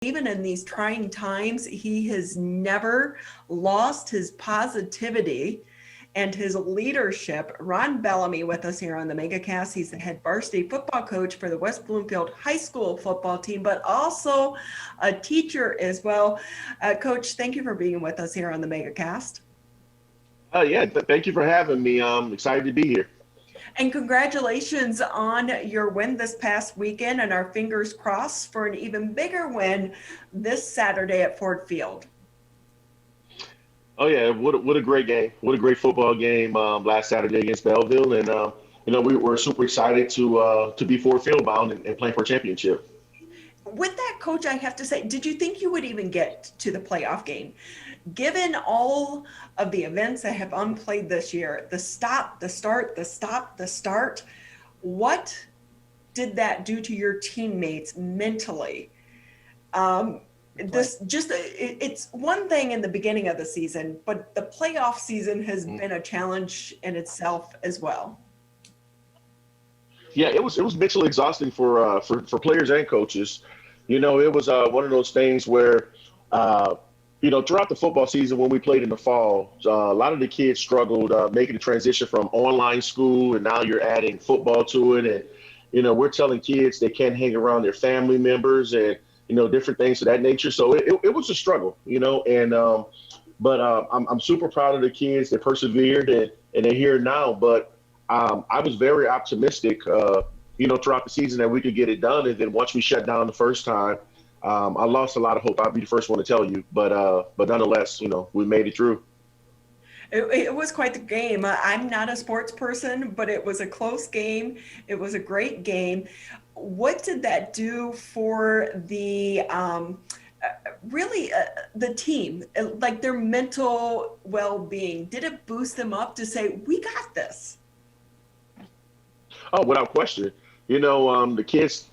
even in these trying times, he has never lost his positivity and his leadership. Ron Bellamy with us here on the MegaCast. He's the head varsity football coach for the West Bloomfield High School football team, but also a teacher as well. Coach, thank you for being with us here on the MegaCast. Thank you for having me. I'm excited to be here. And congratulations on your win this past weekend, and our fingers crossed for an even bigger win this Saturday at Ford Field. Oh yeah, what a great game! What a great football game last Saturday against Belleville, and we were super excited to be Ford Field bound and playing for a championship. With that, Coach, I have to say, did you think you would even get to the playoff game? Given all of the events that have unplayed this year, the stop, the start, the stop, the start, what did that do to your teammates mentally? It's one thing in the beginning of the season, but the playoff season has been a challenge in itself as well. Yeah, it was mentally exhausting for players and coaches. It was one of those things where throughout the football season when we played in the fall, a lot of the kids struggled making the transition from online school, and now you're adding football to it. And, we're telling kids they can't hang around their family members and, different things of that nature. So it was a struggle, but I'm super proud of the kids that persevered and they're here now. But I was very optimistic, throughout the season that we could get it done. And then once we shut down the first time, I lost a lot of hope. I'll be the first one to tell you, but nonetheless, we made it through. It was quite the game. I'm not a sports person, but it was a close game. It was a great game. What did that do for the the team, like their mental well-being? Did it boost them up to say, we got this? Oh, without question. The kids,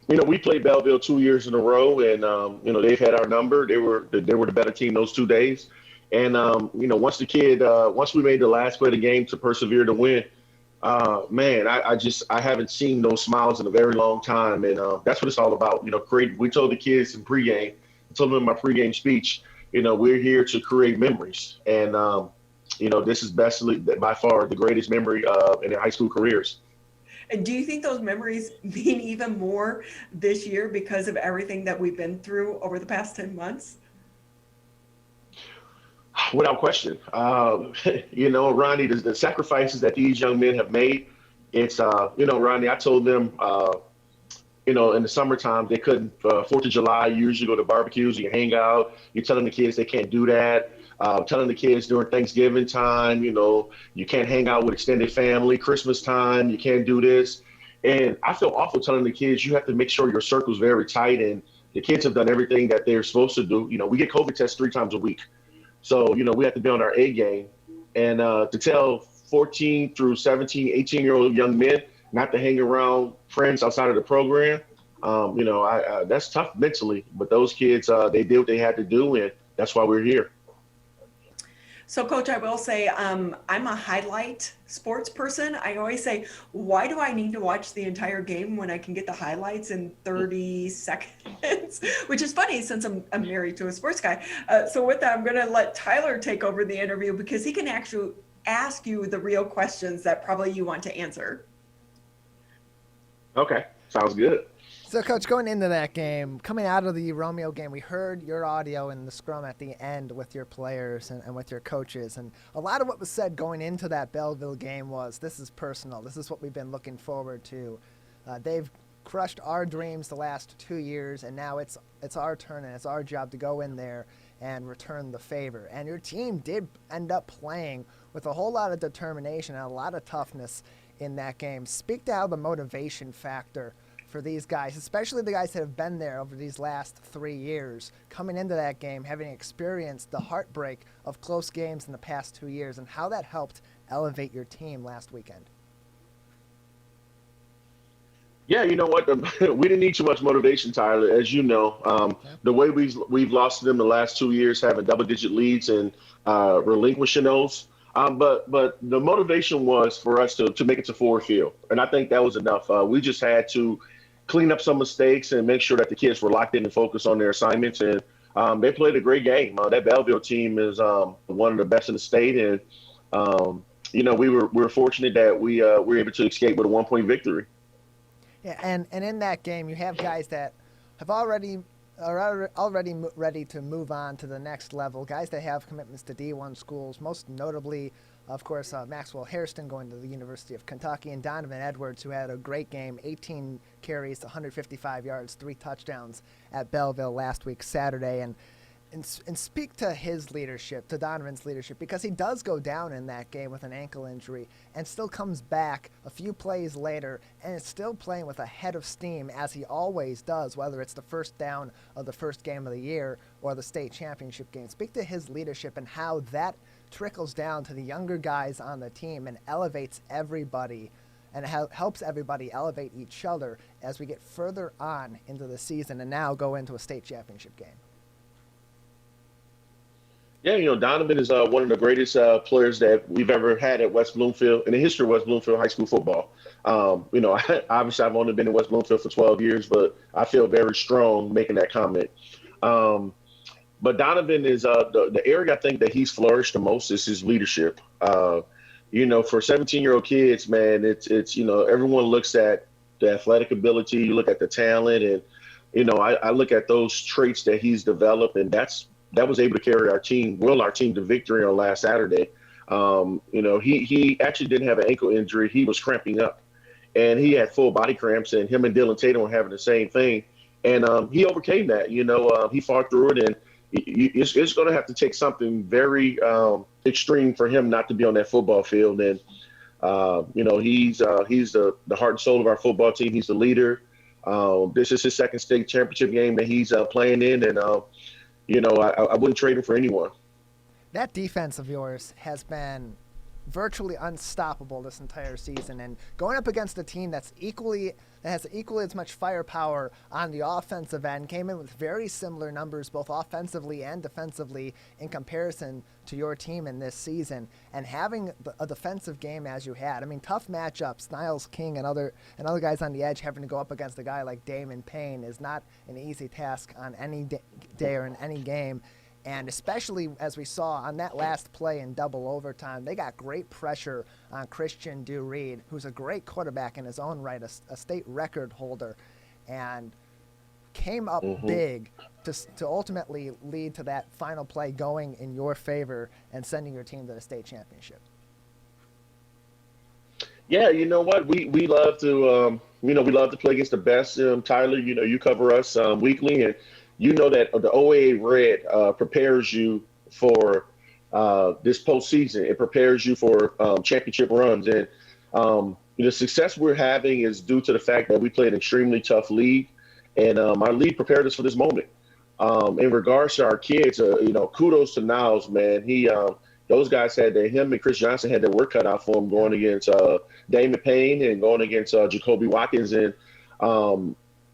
we played Belleville 2 years in a row, and they've had our number. They were the better team those 2 days, and once we made the last play of the game to persevere to win, man, I haven't seen those smiles in a very long time, and that's what it's all about. We told the kids in pregame, I told them in my pregame speech, we're here to create memories, and this is by far the greatest memory in their high school careers. And do you think those memories mean even more this year because of everything that we've been through over the past 10 months? Without question. Ronnie, the sacrifices that these young men have made, it's, Ronnie, I told them, in the summertime, they couldn't, 4th of July, you usually go to barbecues, you hang out, you're telling the kids they can't do that. Telling the kids during Thanksgiving time, you can't hang out with extended family, Christmas time, you can't do this. And I feel awful telling the kids, you have to make sure your circle's very tight, and the kids have done everything that they're supposed to do. We get COVID tests 3 times a week. So, we have to be on our A game. And to tell 14 through 17, 18-year-old young men not to hang around friends outside of the program, that's tough mentally. But those kids, they did what they had to do, and that's why we're here. So, Coach, I will say I'm a highlight sports person. I always say, why do I need to watch the entire game when I can get the highlights in 30 seconds? Which is funny since I'm married to a sports guy. So with that, I'm going to let Tyler take over the interview because he can actually ask you the real questions that probably you want to answer. Okay, sounds good. So, Coach, going into that game, coming out of the Romeo game, we heard your audio in the scrum at the end with your players and with your coaches. And a lot of what was said going into that Belleville game was, this is personal. This is what we've been looking forward to. They've crushed our dreams the last 2 years, and now it's our turn, and it's our job to go in there and return the favor. And your team did end up playing with a whole lot of determination and a lot of toughness in that game. Speak to how the motivation factor for these guys, especially the guys that have been there over these last 3 years, coming into that game, having experienced the heartbreak of close games in the past 2 years, and how that helped elevate your team last weekend. Yeah, you know what? We didn't need too much motivation, Tyler. As you know, the way we've lost to them the last 2 years, having double-digit leads and relinquishing those. But the motivation was for us to make it to Ford Field, and I think that was enough. We just had to clean up some mistakes and make sure that the kids were locked in and focused on their assignments. And they played a great game. That Belleville team is one of the best in the state. And, we were fortunate that we were able to escape with a 1-point victory. Yeah, and in that game, you have guys that have already ready to move on to the next level, guys that have commitments to D1 schools, most notably, of course, Maxwell Hairston going to the University of Kentucky, and Donovan Edwards, who had a great game, 18 carries, 155 yards, 3 touchdowns at Belleville last week, Saturday. And speak to his leadership, to Donovan's leadership, because he does go down in that game with an ankle injury and still comes back a few plays later and is still playing with a head of steam, as he always does, whether it's the first down of the first game of the year or the state championship game. Speak to his leadership and how that trickles down to the younger guys on the team and elevates everybody and helps everybody elevate each other as we get further on into the season and now go into a state championship game. Yeah, Donovan is one of the greatest players that we've ever had at West Bloomfield in the history of West Bloomfield high school football. Obviously I've only been in West Bloomfield for 12 years, but I feel very strong making that comment. But Donovan is the area I think that he's flourished the most is his leadership. For 17-year-old kids, man, it's everyone looks at the athletic ability, you look at the talent, and I look at those traits that he's developed, and that was able to carry our team to victory on last Saturday. He actually didn't have an ankle injury. He was cramping up, and he had full body cramps, and him and Dylan Tatum were having the same thing. And he overcame that. He fought through it, and it's going to have to take something very extreme for him not to be on that football field. And, he's the heart and soul of our football team. He's the leader. This is his second state championship game that he's playing in, and I wouldn't trade him for anyone. That defense of yours has been virtually unstoppable this entire season, and going up against a team that has equally as much firepower on the offensive end, came in with very similar numbers both offensively and defensively in comparison to your team in this season, and having a defensive game as you had. I mean, tough matchups. Niles King and other guys on the edge having to go up against a guy like Damon Payne is not an easy task on any day or in any game. And especially as we saw on that last play in double overtime, they got great pressure on Christian Dureed, who's a great quarterback in his own right, a state record holder, and came up big to ultimately lead to that final play going in your favor and sending your team to the state championship. Yeah, you know what? We love to we love to play against the best. Tyler, you cover us weekly, and you know that the OAA Red prepares you for this postseason. It prepares you for championship runs. And the success we're having is due to the fact that we play an extremely tough league. And our league prepared us for this moment. In regards to our kids, kudos to Niles, man. Those guys him and Chris Johnson had their work cut out for him going against Damon Payne and going against Jacoby Watkins. And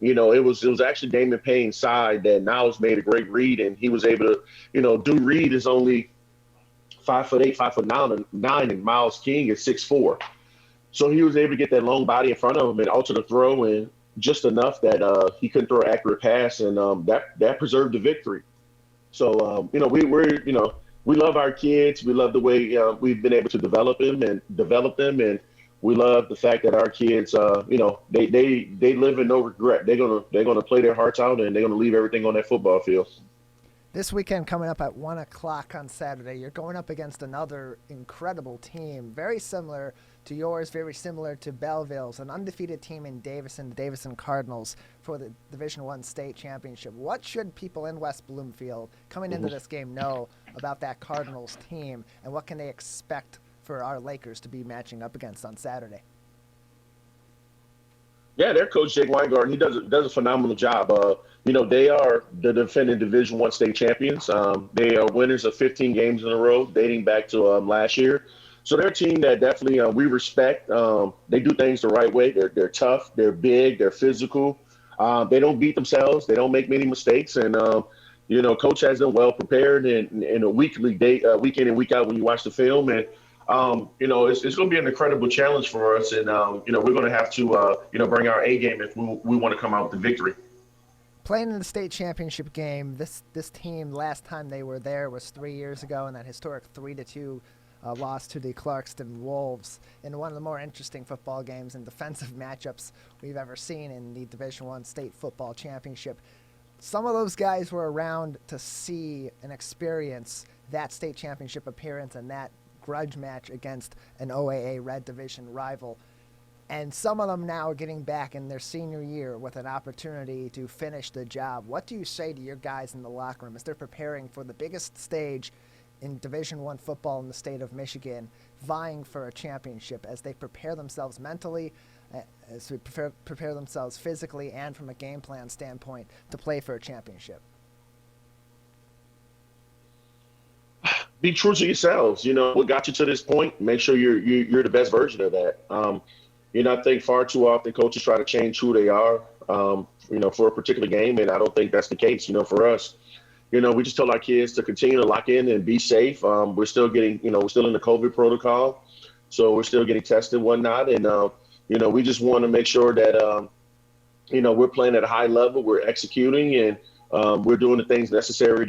it was actually Damon Payne's side that Niles made a great read, and he was able to, Reed is only 5'8", 5'9", and Miles King is 6'4". So he was able to get that long body in front of him and alter the throw, and just enough that he couldn't throw an accurate pass, and that preserved the victory. So we love our kids. We love the way we've been able to develop them, and we love the fact that our kids, they live in no regret. They're gonna play their hearts out, and they're gonna leave everything on that football field. This weekend coming up at 1 o'clock on Saturday, you're going up against another incredible team, very similar to yours, very similar to Belleville's, an undefeated team in Davison, the Davison Cardinals, for the Division I state championship. What should people in West Bloomfield coming into this game know about that Cardinals team, and what can they expect for our Lakers to be matching up against on Saturday? Yeah, their coach, Jake Weingarten, he does a phenomenal job. They are the defending Division I state champions. They are winners of 15 games in a row, dating back to last year. So they're a team that definitely we respect. They do things the right way. They're tough. They're big. They're physical. They don't beat themselves. They don't make many mistakes. And Coach has them well prepared in a weekly day, week in and week out when you watch the film. And it's going to be an incredible challenge for us. And, we're going to have to, bring our A game if we want to come out with the victory. Playing in the state championship game, this team last time they were there was 3 years ago in that historic 3-2 loss to the Clarkston Wolves in one of the more interesting football games and defensive matchups we've ever seen in the Division I state football championship. Some of those guys were around to see and experience that state championship appearance and that grudge match against an OAA Red Division rival. And some of them now are getting back in their senior year with an opportunity to finish the job. What do you say to your guys in the locker room as they're preparing for the biggest stage in Division I football in the state of Michigan, vying for a championship, as they prepare themselves mentally, as they prepare themselves physically, and from a game plan standpoint to play for a championship? Be true to yourselves. What got you to this point? Make sure you're the best version of that. I think far too often coaches try to change who they are, for a particular game, and I don't think that's the case. For us, we just tell our kids to continue to lock in and be safe. We're still getting, we're still in the COVID protocol, so we're still getting tested and whatnot, and we just want to make sure that we're playing at a high level, we're executing, and we're doing the things necessary.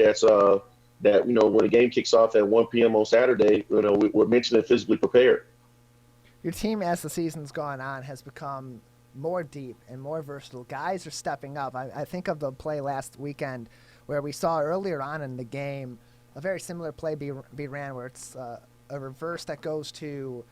That when the game kicks off at 1 p.m. on Saturday, we're mentally and physically prepared. Your team, as the season's gone on, has become more deep and more versatile. Guys are stepping up. I think of the play last weekend where we saw earlier on in the game a very similar play be ran, where it's a reverse that goes to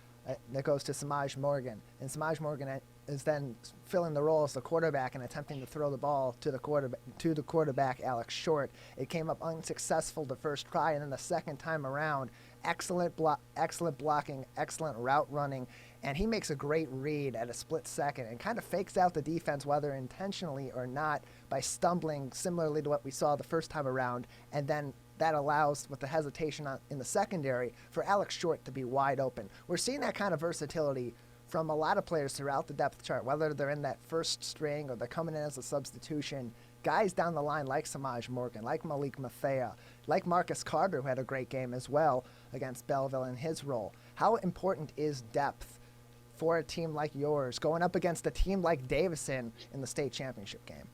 Samaj Morgan, and Samaj Morgan is then filling the role as the quarterback and attempting to throw the ball to the quarterback Alex Short. It came up unsuccessful the first try, and then the second time around, excellent blocking, excellent route running, and he makes a great read at a split second and kind of fakes out the defense, whether intentionally or not, by stumbling similarly to what we saw the first time around, and then that allows, with the hesitation in the secondary, for Alex Short to be wide open. We're seeing that kind of versatility from a lot of players throughout the depth chart, whether they're in that first string or they're coming in as a substitution. Guys down the line like Samaj Morgan, like Malik Mathea, like Marcus Carter, who had a great game as well against Belleville in his role. How important is depth for a team like yours going up against a team like Davison in the state championship game?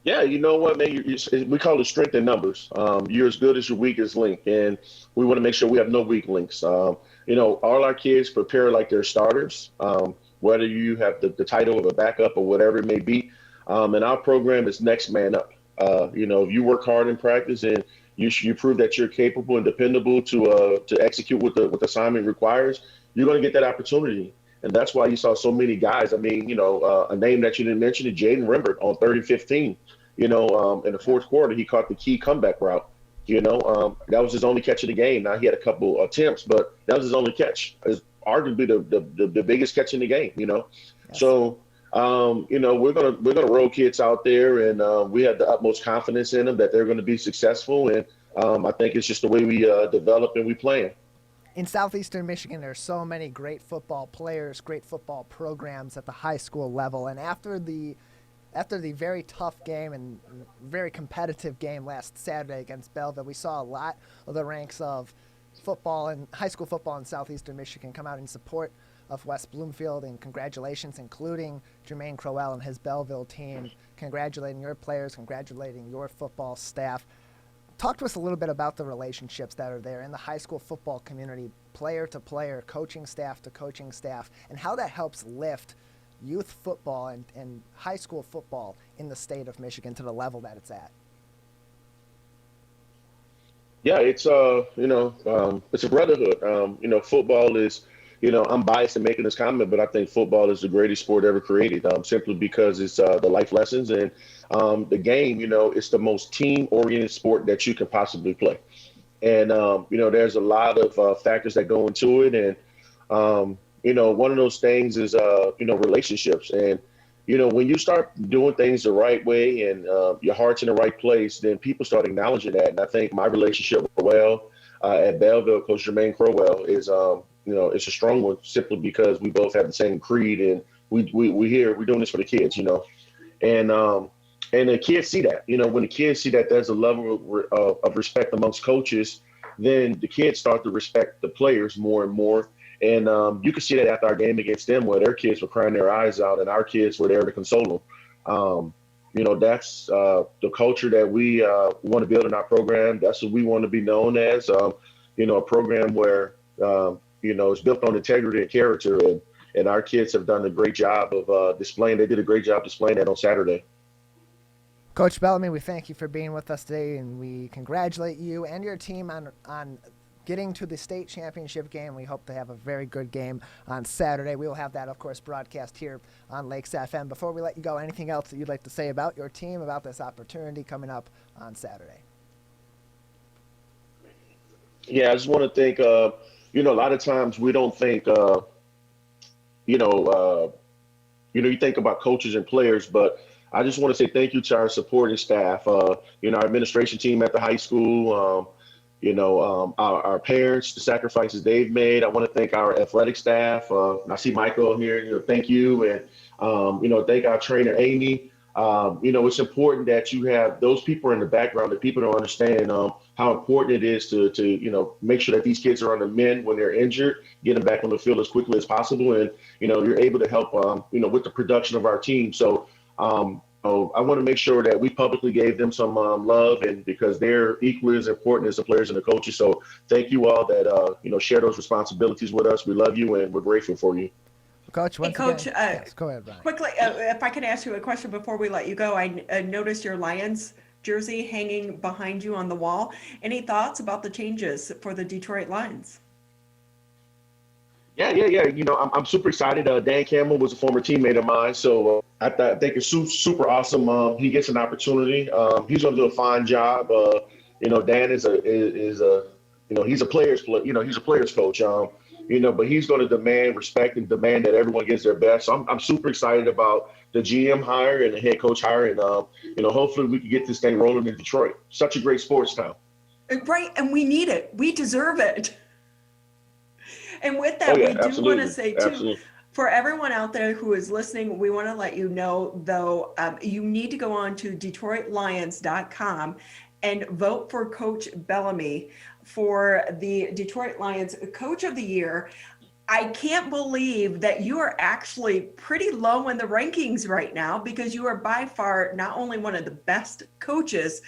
Yeah, you know what, man? We call it strength in numbers. You're as good as your weakest link, and we want to make sure we have no weak links. All our kids prepare like they're starters, whether you have the title of a backup or whatever it may be. And our program is next man up. If you work hard in practice and you prove that you're capable and dependable to execute what the assignment requires, you're going to get that opportunity. And that's why you saw so many guys. I mean, a name that you didn't mention is Jaden Rimbert on 3rd and 15. In the fourth quarter, he caught the key comeback route. That was his only catch of the game. Now he had a couple attempts, but that was his only catch. It's arguably the biggest catch in the game. Yes. So we're gonna roll kids out there, and we have the utmost confidence in them that they're going to be successful. And I think it's just the way we develop and we play. In southeastern Michigan, there are so many great football players, great football programs at the high school level, and after the very tough game and very competitive game last Saturday against Belleville, we saw a lot of the ranks of football and high school football in southeastern Michigan come out in support of West Bloomfield, and congratulations, including Jermaine Crowell and his Belleville team, congratulating your players, congratulating your football staff. Talk to us a little bit about the relationships that are there in the high school football community, player to player, coaching staff to coaching staff, and how that helps lift youth football and high school football in the state of Michigan to the level that it's at. Yeah, it's it's a brotherhood. Football is, I'm biased in making this comment, but I think football is the greatest sport ever created, simply because it's the life lessons and the game. It's the most team-oriented sport that you can possibly play, and there's a lot of factors that go into it, and one of those things is relationships, and when you start doing things the right way and your heart's in the right place, then people start acknowledging that. And I think my relationship with Crowell at Belleville, Coach Jermaine Crowell, is it's a strong one, simply because we both have the same creed, and we're doing this for the kids, and the kids see that. When the kids see that there's a level of respect amongst coaches, then the kids start to respect the players more and more. And you can see that after our game against them, where their kids were crying their eyes out, and our kids were there to console them. That's the culture that we want to build in our program. That's what we want to be known as. A program where it's built on integrity and character, and our kids have done a great job of displaying. They did a great job displaying that on Saturday. Coach Bellamy, we thank you for being with us today, and we congratulate you and your team on getting to the state championship game. We hope to have a very good game on Saturday. We will have that, of course, broadcast here on Lakes FM. Before we let you go, anything else that you'd like to say about your team, about this opportunity coming up on Saturday? Yeah, I just want to thank, a lot of times we don't think, you think about coaches and players, but I just want to say thank you to our supporting staff, our administration team at the high school, our parents, the sacrifices they've made. I want to thank our athletic staff. I see Michael here, thank you. And, thank our trainer, Amy. It's important that you have those people in the background, that people don't understand how important it is to make sure that these kids are on the mend when they're injured, get them back on the field as quickly as possible. And, you're able to help, with the production of our team. So, I want to make sure that we publicly gave them some love, and because they're equally as important as the players and the coaches. So thank you all that, share those responsibilities with us. We love you and we're grateful for you. Coach, Coach, yes, go ahead, Brian. Quickly, if I can ask you a question before we let you go, I noticed your Lions jersey hanging behind you on the wall. Any thoughts about the changes for the Detroit Lions? Yeah. I'm super excited. Dan Campbell was a former teammate of mine, so I think it's super awesome. He gets an opportunity. He's going to do a fine job. Dan is he's a player's coach. But he's going to demand respect and demand that everyone gives their best. So I'm super excited about the GM hire and the head coach hire, and hopefully we can get this thing rolling in Detroit. Such a great sports town. Right, and we need it. We deserve it. And with that, we do want to say, too, for everyone out there who is listening, we want to let you know, though, you need to go on to DetroitLions.com and vote for Coach Bellamy for the Detroit Lions Coach of the Year. I can't believe that you are actually pretty low in the rankings right now, because you are by far not only one of the best coaches,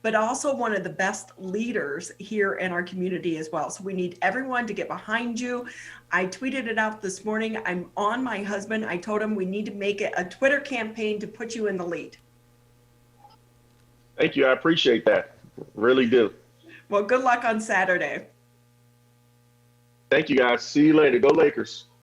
but also one of the best leaders here in our community as well. So we need everyone to get behind you. I tweeted it out this morning. I'm on my husband. I told him we need to make it a Twitter campaign to put you in the lead. Thank you. I appreciate that. Really do. Well, good luck on Saturday. Thank you, guys. See you later. Go Lakers.